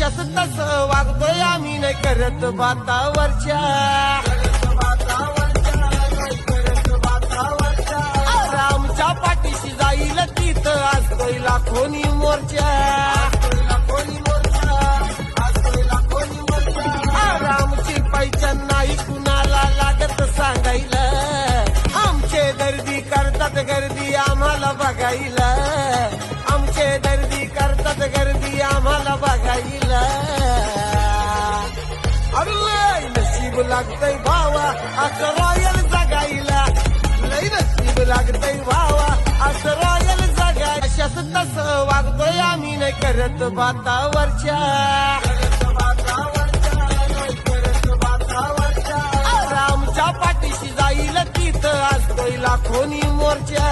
अशाच तस वागतोय आम्ही नाही करत बातावरच्या आमच्या पाठीशी जाईल तिथं असतोय लाखोनी मोर्चा आमची पैचण नाही कुणाला लागत सांगायला आमचे दर्दी करतात गर्दी आम्हाला बघायला आमचे दर्दी करतात गर्दी आम्हाला बघायला अरे लय नशीब लागतंय भावा असं रॉयल जगायला लय नशीब लागतंय भावा असं रॉयल जगायला अशाच तस वागतोय आम्ही नाही करत बातावरच्या आमच्या पाठीशी जाईल तिथं असतोय लाखोनी मोर्चा